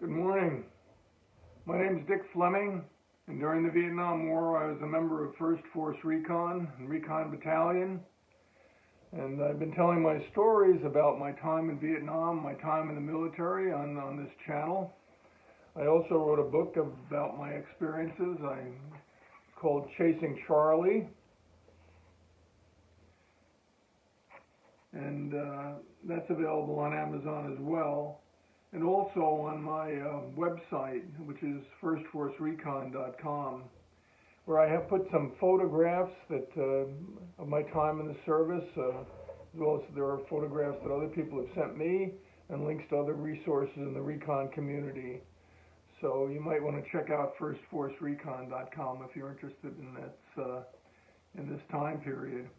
Good morning. My name is Dick Fleming, and during the Vietnam War I was a member of 1st Force Recon and Recon Battalion, and I've been telling my stories about my time in Vietnam, my time in the military on this channel. I also wrote a book about my experiences called Chasing Charlie, and that's available on Amazon as well. And also on my website, which is firstforcerecon.com, where I have put some photographs of my time in the service, as well as there are photographs that other people have sent me, and links to other resources in the recon community. So you might want to check out firstforcerecon.com if you're interested in this time period.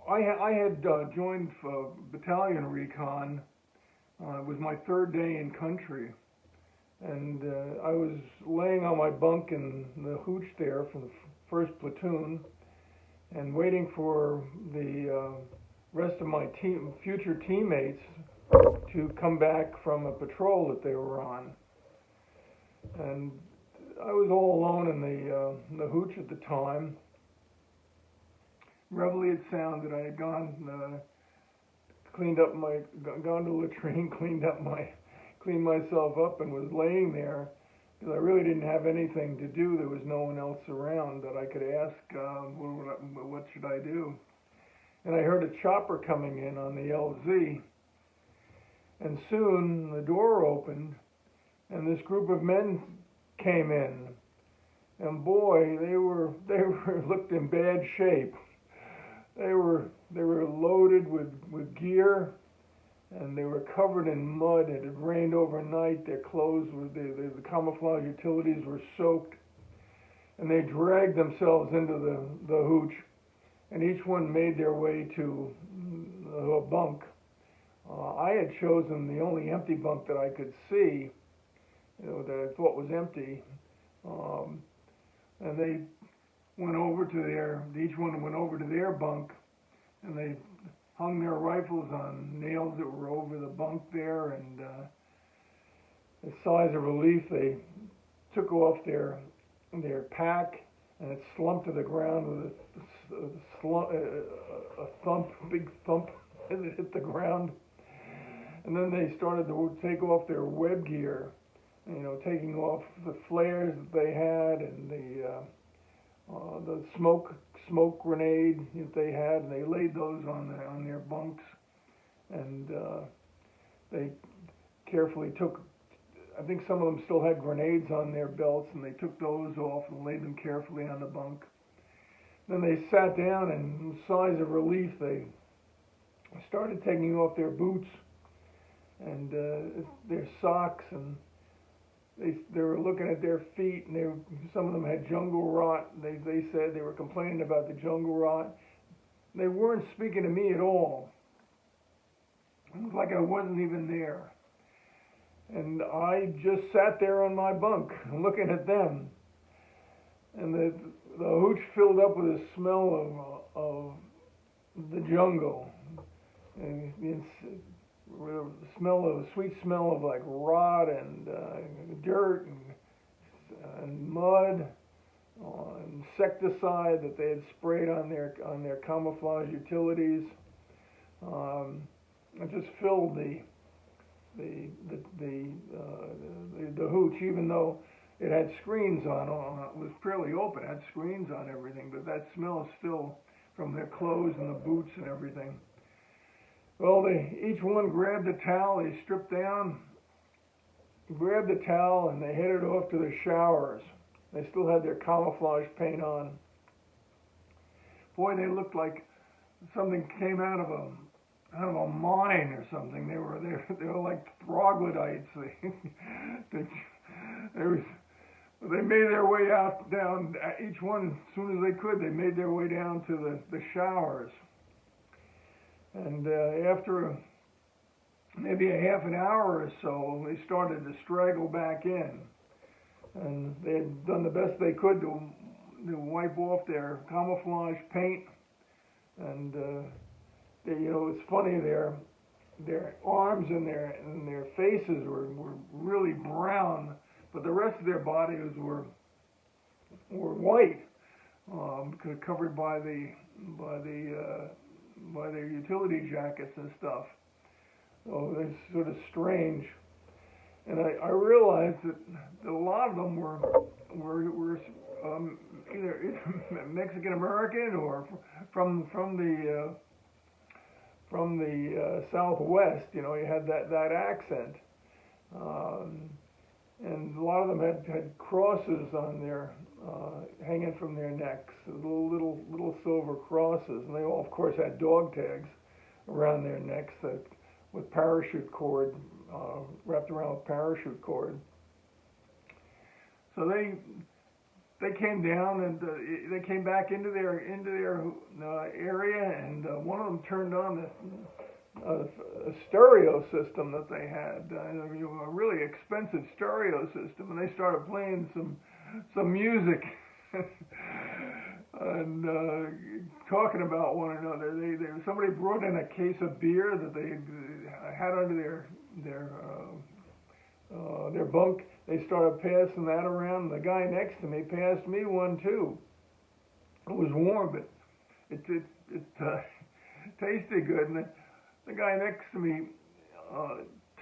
I had joined Battalion Recon. It was my third day in country, and I was laying on my bunk in the hooch there from the first platoon, and waiting for the rest of my future teammates to come back from a patrol that they were on. And I was all alone in the hooch at the time. Reveille had sounded. I had gone to the latrine, cleaned myself up, and was laying there because I really didn't have anything to do. There was no one else around that I could ask, what should I do? And I heard a chopper coming in on the LZ, and soon the door opened, and this group of men came in, and boy, they looked in bad shape. They were loaded with gear, and they were covered in mud. It had rained overnight. Their clothes the camouflage utilities were soaked, and they dragged themselves into the hooch, and each one made their way to a bunk. I had chosen the only empty bunk that I could see, that I thought was empty, and they went over to each one went over to their bunk, and they hung their rifles on nails that were over the bunk there, and as sighs of relief, they took off their pack, and it slumped to the ground with a big thump as it hit the ground. And then they started to take off their web gear, taking off the flares that they had, and the smoke grenade that they had, and they laid those on their bunks, and they carefully took, I think some of them still had grenades on their belts, and they took those off and laid them carefully on the bunk. Then they sat down, and with sighs of relief, they started taking off their boots and their socks, and they were looking at their feet, and some of them had jungle rot. They said they were complaining about the jungle rot. They weren't speaking to me at all. It was like I wasn't even there. And I just sat there on my bunk looking at them. And the hooch filled up with a smell of the jungle. And the sweet smell of like rot and dirt and mud, insecticide that they had sprayed on their camouflage utilities. It just filled the hooch, even though it had screens on it was fairly open. It had screens on everything, but that smell is still from their clothes and the boots and everything. Well, each one grabbed a towel, they stripped down, grabbed the towel, and they headed off to their showers. They still had their camouflage paint on. Boy, they looked like something came out of a mine or something. They were like troglodytes. They made their way down, each one, as soon as they could, they made their way down to the showers. And after maybe a half an hour or so, they started to straggle back in. And they had done the best they could to wipe off their camouflage paint. And, it's funny there. their arms and their faces were really brown, but the rest of their bodies were white, covered by their utility jackets and stuff. So it's sort of strange. And I realized that a lot of them were either Mexican American or from the Southwest. You know, you had that accent, and a lot of them had crosses on their hanging from their necks, little silver crosses, and they all, of course, had dog tags around their necks with parachute cord. Wrapped around with parachute cord. So they came down and they came back into their area, and one of them turned on a stereo system that they had, a really expensive stereo system, and they started playing some music and talking about one another. Somebody brought in a case of beer that they had under their bunk. They started passing that around. The guy next to me passed me one too. It was warm, but it tasted good. And the guy next to me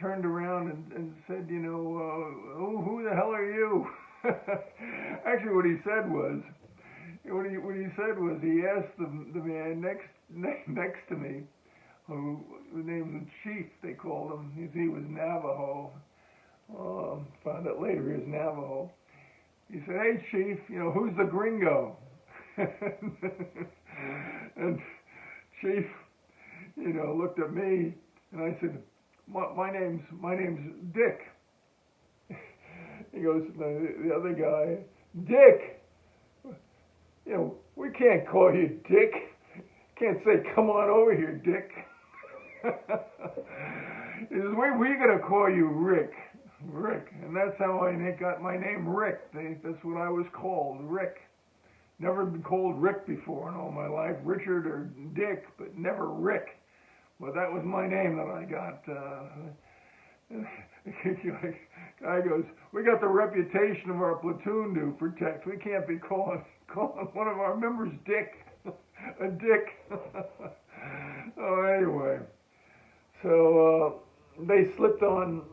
turned around and said, you know, who the hell are you? Actually, what he said was he asked the man next to me, whose name was Chief, they called him. He was Navajo. Found out later he was Navajo. He said, "Hey, Chief, you know, who's the Gringo?" And Chief, you know, looked at me, and I said, my name's Dick." He goes, the other guy, "Dick, you know, we can't call you Dick. Can't say, 'Come on over here, Dick.'" He says, we're going to call you Rick. And that's how I got my name, Rick. That's what I was called, Rick. Never been called Rick before in all my life, Richard or Dick, but never Rick. But that was my name that I got. Guy goes, "We got the reputation of our platoon to protect. We can't be calling one of our members Dick." A dick. Oh, anyway. So they slipped on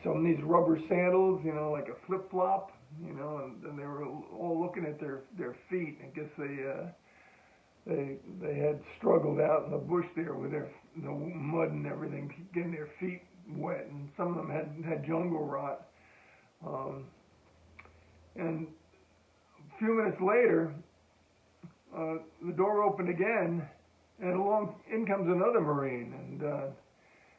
some of these rubber sandals, you know, like a flip-flop, you know, and they were all looking at their feet. I guess they had struggled out in the bush there with the mud and everything, getting their feet wet, and some of them had jungle rot. And a few minutes later, the door opened again, and in comes another Marine, and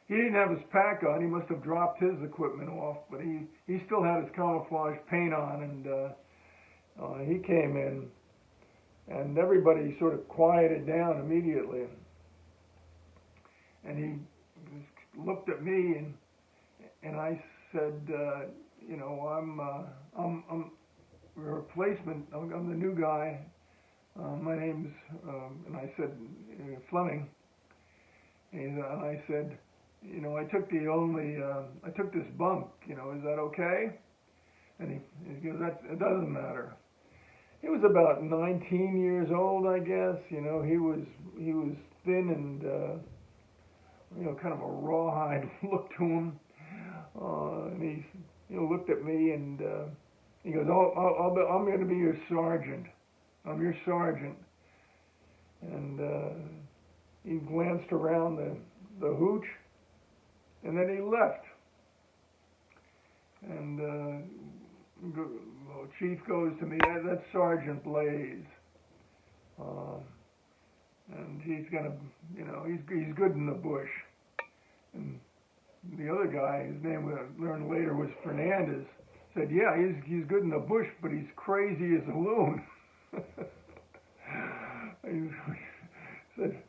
he didn't have his pack on. He must have dropped his equipment off, but he still had his camouflage paint on, and he came in, and everybody sort of quieted down immediately. And he looked at me, and I said, you know, I'm a replacement. I'm the new guy. My name's, and I said, Fleming. And I said, you know, I took this bunk, you know, is that okay? And he goes, it doesn't matter. He was about 19 years old, I guess. You know, he was thin and, you know, kind of a rawhide look to him. And he, you know, looked at me and he goes, I'm going to be your sergeant. I'm your sergeant. And he glanced around the hooch, and then he left. And Chief goes to me, "That's Sergeant Blaze. And he's gonna, you know, he's good in the bush." And the other guy, his name I learned later was Fernandez, said, "Yeah, he's good in the bush, but he's crazy as a loon." He said,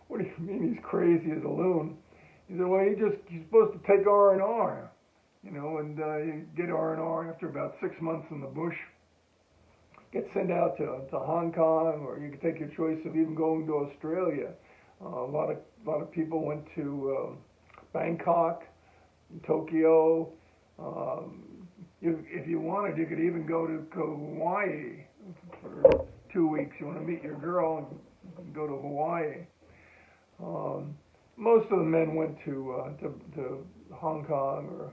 "What do you mean he's crazy as a loon?" He said, "Well, he's supposed to take R&R, you know, and you get R&R after about 6 months in the bush, get sent out to Hong Kong, or you can take your choice of even going to Australia. A lot of people went to Bangkok, Tokyo. Um, if you wanted, you could even go to Hawaii for 2 weeks. You want to meet your girl, and go to Hawaii. Um, Most of the men went to Hong Kong or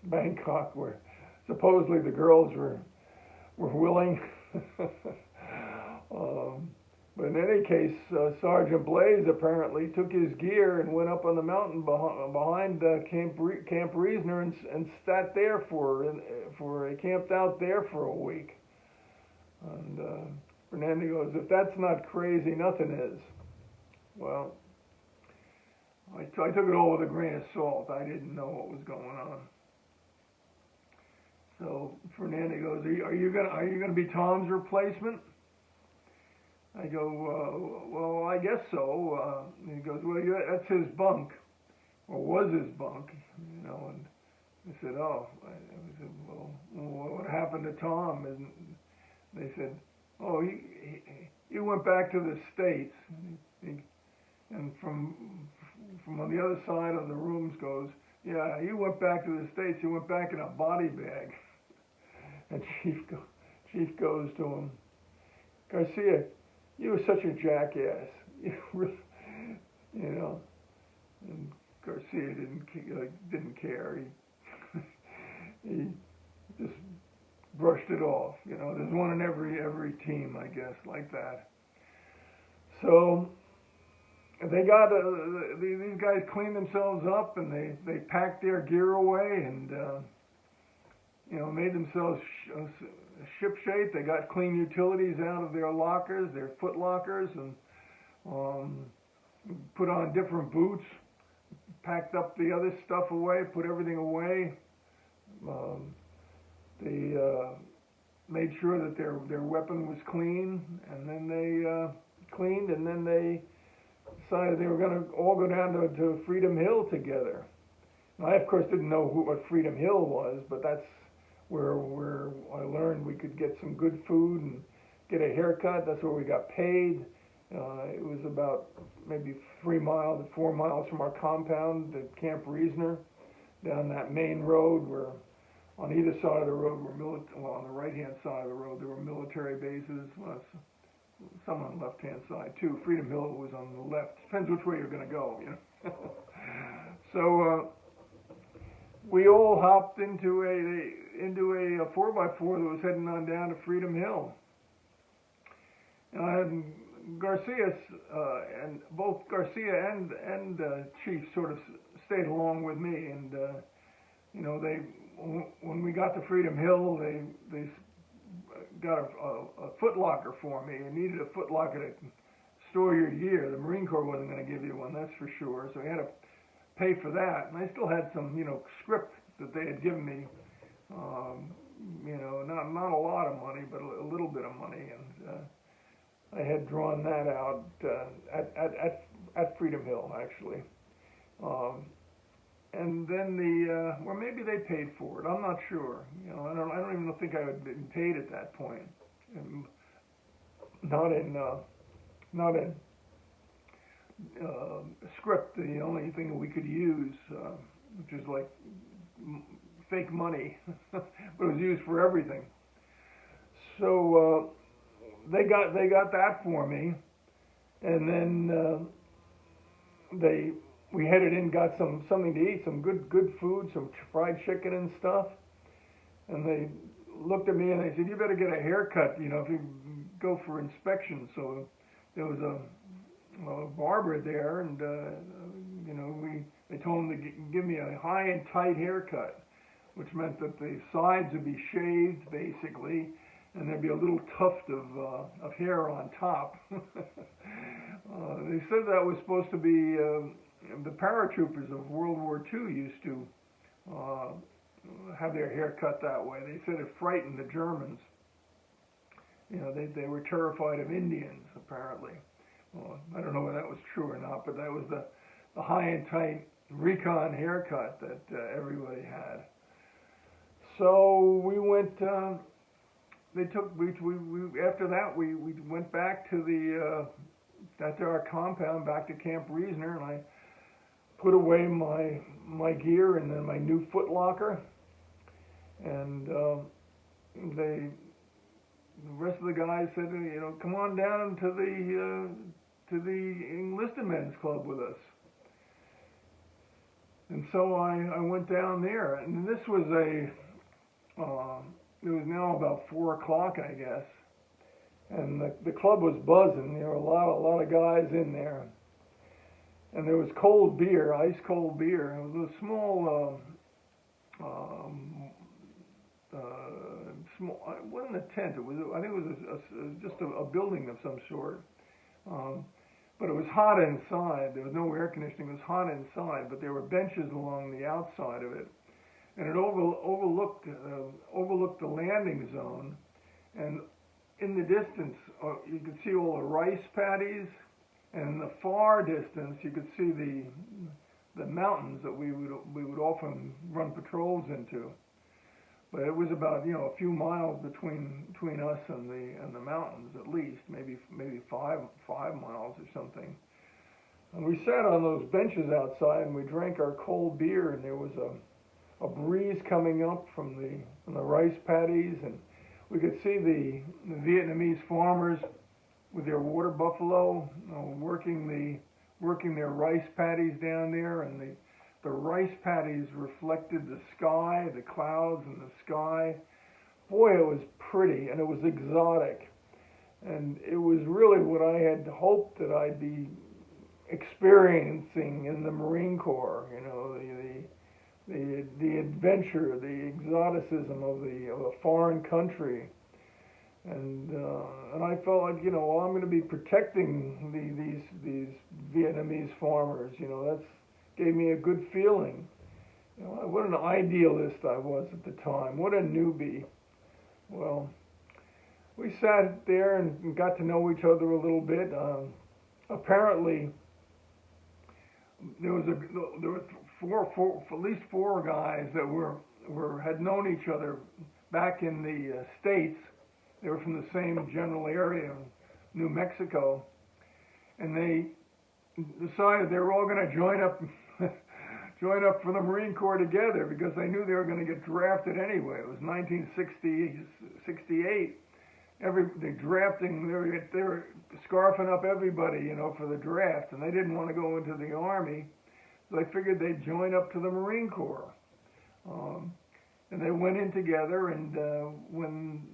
Bangkok, where supposedly the girls were willing. um, but in any case, Sergeant Blaze apparently took his gear and went up on the mountain behind Camp Reasoner and sat there he camped out there for a week. And Fernando goes, if that's not crazy, nothing is. Well, I took it all with a grain of salt. I didn't know what was going on. So Fernando goes, are you gonna be Tom's replacement? I go, well, I guess so. He goes, well, that's his bunk, or was his bunk, And I said, oh. I said, well, what happened to Tom? And they said, oh, he went back to the States. And from on the other side of the rooms goes, yeah, he went back to the States. He went back in a body bag. And Chief goes to him, Garcia, you were such a jackass. And Garcia didn't care. He just brushed it off. There's one in every team, I guess, like that. So they got these guys cleaned themselves up, and they packed their gear away, and made themselves ship shape. They got clean utilities out of their lockers, their foot lockers, and put on different boots, packed up the other stuff away, put everything away. They made sure that their weapon was clean, and then they cleaned, and then they decided they were going to all go down to Freedom Hill together. And I, of course, didn't know what Freedom Hill was, but that's where I learned we could get some good food and get a haircut. That's where we got paid. It was about maybe 4 miles from our compound at Camp Reasoner, down that main road where on either side of the road were on the right-hand side of the road there were military bases. Some on the left-hand side too. Freedom Hill was on the left. Depends which way you're going to go, So we all hopped into a 4x4 that was heading on down to Freedom Hill. And Garcia and both Garcia and Chief sort of stayed along with me, and when we got to Freedom Hill, they got a foot locker for me. You needed a foot locker to store your gear. The Marine Corps wasn't going to give you one, that's for sure. So you had to pay for that. And I still had some, script that they had given me. Not a lot of money, but a little bit of money. And I had drawn that out at Freedom Hill, actually. And then or maybe they paid for it. I'm not sure. I don't even think I had been paid at that point. Not in script. The only thing that we could use, which is like fake money, but it was used for everything. So they got that for me, and then we headed in, got something to eat, some good food, some fried chicken and stuff. And they looked at me and they said, "You better get a haircut, if you go for inspection." So there was a barber there, and they told him to give me a high and tight haircut, which meant that the sides would be shaved basically, and there'd be a little tuft of hair on top. They said that was supposed to be the paratroopers of World War II used to have their hair cut that way. They said it frightened the Germans. They were terrified of Indians, apparently. Well, I don't know whether that was true or not, but that was the high and tight Recon haircut that everybody had. So we went. After that we went back to got to our compound, back to Camp Reasoner, and I put away my gear and then my new foot locker, and the rest of the guys said, come on down to the enlisted men's club with us. And so I went down there, and this was it was now about 4 o'clock, I guess, and the club was buzzing. There were a lot of guys in there, and there was cold beer, ice cold beer. It was a small, small. It wasn't a tent. It was, I think, it was just a building of some sort. But it was hot inside. There was no air conditioning. It was hot inside, but there were benches along the outside of it, and it overlooked the landing zone. And in the distance, you could see all the rice paddies, and in the far distance, you could see the mountains that we would often run patrols into. But it was about a few miles between us and the mountains, at least maybe 5 miles or something. And we sat on those benches outside and we drank our cold beer, and there was a breeze coming up from the rice paddies, and we could see the Vietnamese farmers with their water buffalo working their rice paddies down there, and the rice paddies reflected the sky, the clouds in the sky. Boy, it was pretty, and it was exotic. And it was really what I had hoped that I'd be experiencing in the Marine Corps, the adventure, the exoticism of a foreign country. And I felt like, I'm going to be protecting these Vietnamese farmers. That's gave me a good feeling. What an idealist I was at the time. What a newbie. Well, we sat there and got to know each other a little bit. Apparently, there were at least four guys that had known each other back in the States. They were from the same general area, New Mexico, and they decided they were all going to join up for the Marine Corps together, because they knew they were going to get drafted anyway. It was 1968. They were scarfing up everybody, for the draft, and they didn't want to go into the Army, so they figured they'd join up to the Marine Corps. And they went in together, and when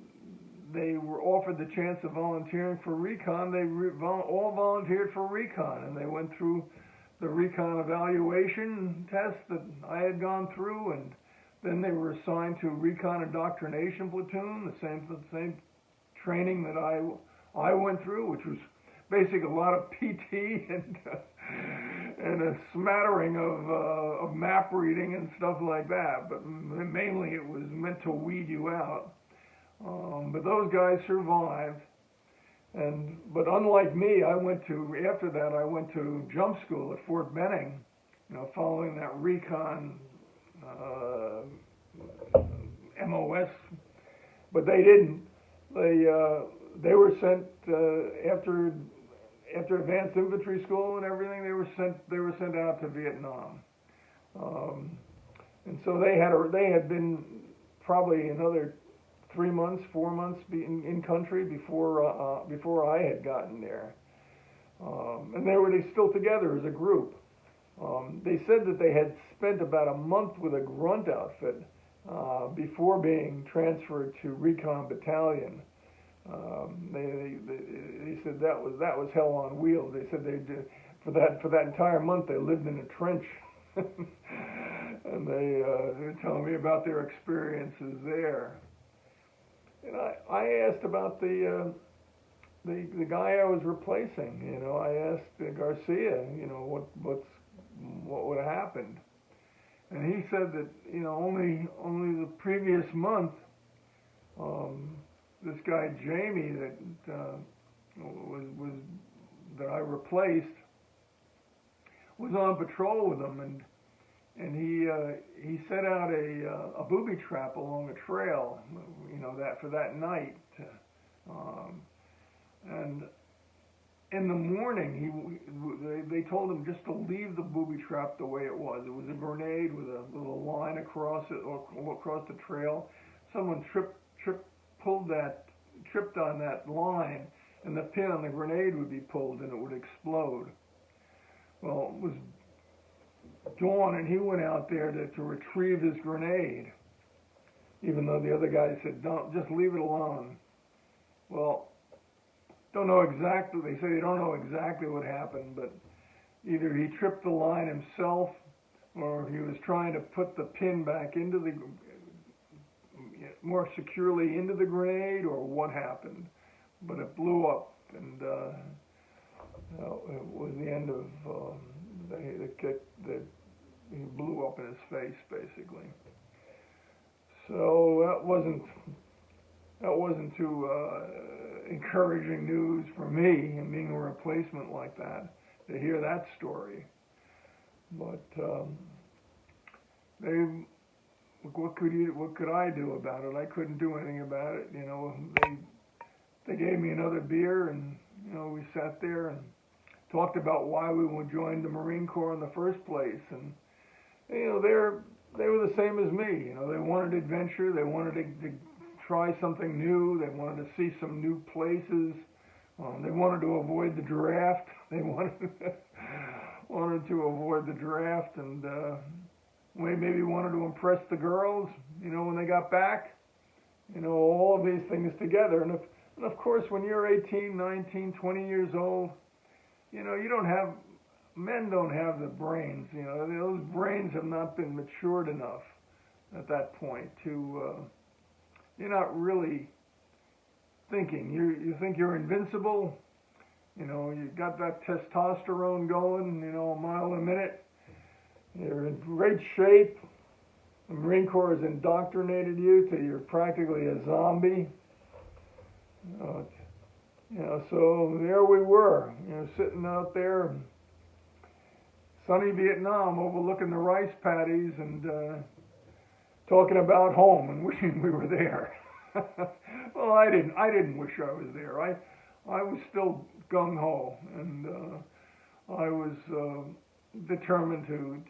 they were offered the chance of volunteering for Recon, they all volunteered for Recon, and they went through the Recon evaluation test that I had gone through, and then they were assigned to Recon Indoctrination Platoon, the same training that I went through, which was basically a lot of PT and a smattering of map reading and stuff like that, but mainly it was meant to weed you out. But those guys survived. But unlike me, after that I went to jump school at Fort Benning, following that Recon MOS. But they didn't. They were sent after advanced infantry school and everything. They were sent out to Vietnam, and so they had been probably another 3 months, 4 months in country before I had gotten there, and they were still together as a group. They said that they had spent about a month with a grunt outfit before being transferred to Recon Battalion. They said that was hell on wheels. They said they did for that entire month they lived in a trench, and they were telling me about their experiences there. And I asked about the guy I was replacing. I asked Garcia, what would have happened, and he said that only the previous month, this guy Jamie that I replaced was on patrol with him, and he set out a booby trap along a trail, that for that night, and in the morning, they told him just to leave the booby trap the way it was. It was a grenade with a little line across it or across the trail. Someone tripped on that line, and the pin on the grenade would be pulled and it would explode. Well, it was dawn, and he went out there to retrieve his grenade, even though the other guy said, "Don't, just leave it alone." Well, don't know exactly. They say they don't know exactly what happened, but either he tripped the line himself, or he was trying to put the pin back into the more securely into the grenade, or what happened. But it blew up, and it was the end of the kick that he blew up in his face, basically. So that wasn't too encouraging news for me, and being a replacement like that, to hear that story. But what could I do about it? I couldn't do anything about it. You know, they gave me another beer, and you know, we sat there and talked about why we would join the Marine Corps in the first place. And you know, they were the same as me. You know, they wanted adventure. They wanted to try something new. They wanted to see some new places. They wanted to avoid the draft. They wanted to avoid the draft, and maybe wanted to impress the girls, you know, when they got back. You know, all of these things together. And of course, when you're 18, 19, 20 years old, you know, men don't have the brains. You know, those brains have not been matured enough at that point to, you're not really thinking. You think you're invincible. You know, you got that testosterone going, you know, a mile a minute. You're in great shape. The Marine Corps has indoctrinated you till you're practically a zombie. You know, so there we were, you know, sitting out there, sunny Viet Nam, overlooking the rice paddies, and talking about home and wishing we were there. Well, I didn't wish I was there. I was still gung ho, and I was determined to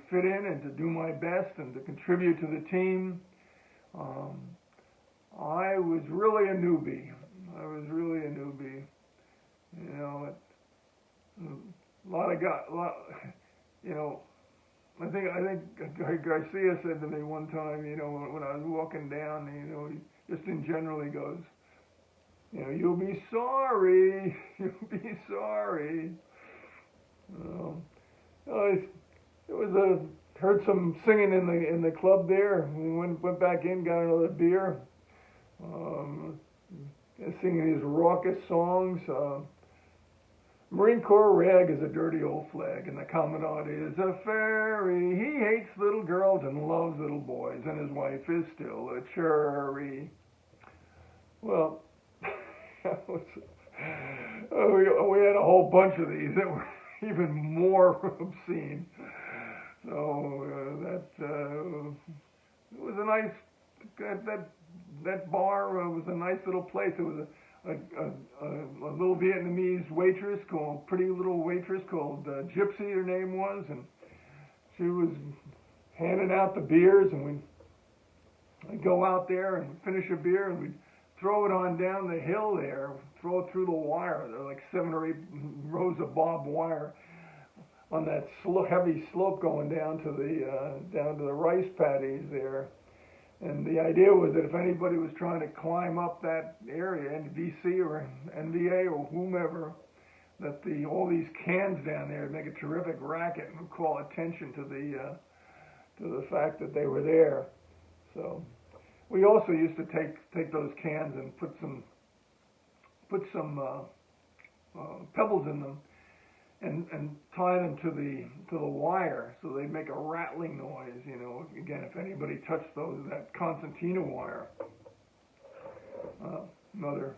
fit in and to do my best and to contribute to the team. I was really a newbie. You know, a lot of guys. You know, I think Garcia said to me one time, you know, when I was walking down, you know, just in general, he goes, you know, you'll be sorry. It was heard some singing in the club there. We went back in, got another beer, singing these raucous songs. Marine Corps rag is a dirty old flag, and the Commandant is a fairy. He hates little girls and loves little boys, and his wife is still a cherry. Well, we had a whole bunch of these that were even more obscene. So it was a nice, that bar was a nice little place. It was a little Vietnamese waitress, pretty little waitress called Gypsy, her name was, and she was handing out the beers, and we'd go out there and finish a beer, and we'd throw it on down the hill there, throw it through the wire. There were like 7 or 8 rows of barbed wire on that heavy slope going down to the rice paddies there. And the idea was that if anybody was trying to climb up that area, NVC or NVA or whomever, that all these cans down there would make a terrific racket and would call attention to the fact that they were there. So we also used to take those cans and put some pebbles in them and tie them to the wire so they'd make a rattling noise. You know, again, if anybody touched that concertina wire. Another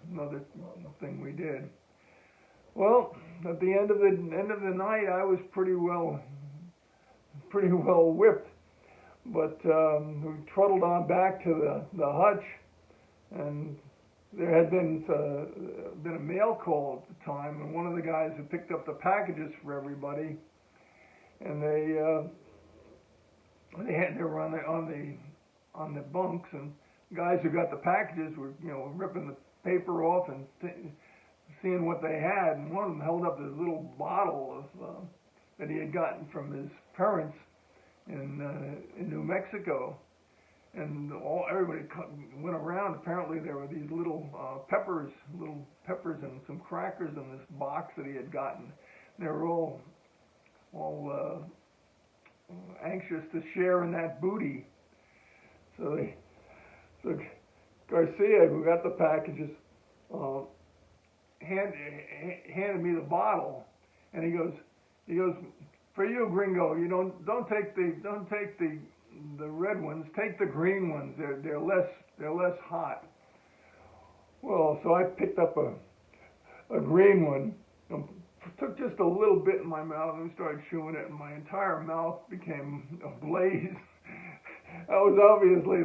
thing we did. Well, at the end of the night, I was pretty well whipped, but we trundled on back to the hutch, and there had been a mail call at the time, and one of the guys who picked up the packages for everybody, and they were on the bunks, and guys who got the packages were ripping the paper off and seeing what they had, and one of them held up this little bottle of that he had gotten from his parents in New Mexico, and everybody went around. Apparently there were these little peppers and some crackers in this box that he had gotten. They were all anxious to share in that booty. So Garcia, who got the packages, handed me the bottle, and he goes, for you, Gringo, don't take the red ones, take the green ones. They're less hot. Well, so I picked up a green one, and took just a little bit in my mouth and started chewing it, and my entire mouth became ablaze. That was obviously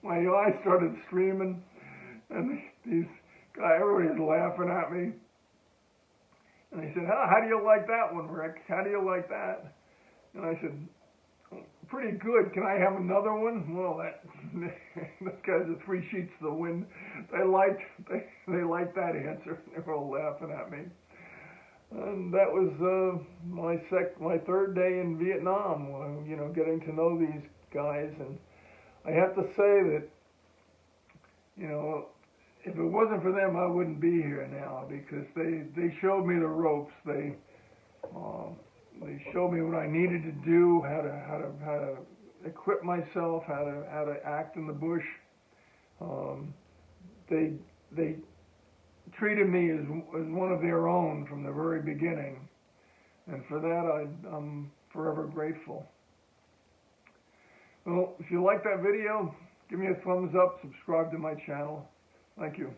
my eyes started streaming, and everybody's laughing at me. And they said, how do you like that one, Rick? How do you like that? And I said, pretty good. Can I have another one? Well, those guys are 3 sheets to the wind. They liked that answer. They were all laughing at me. And that was my third day in Vietnam. Getting to know these guys, and I have to say that if it wasn't for them, I wouldn't be here now, because they showed me the ropes. They showed me what I needed to do, how to equip myself, how to act in the bush. They treated me as one of their own from the very beginning, and for that I'm forever grateful. Well, if you like that video, give me a thumbs up, subscribe to my channel. Thank you.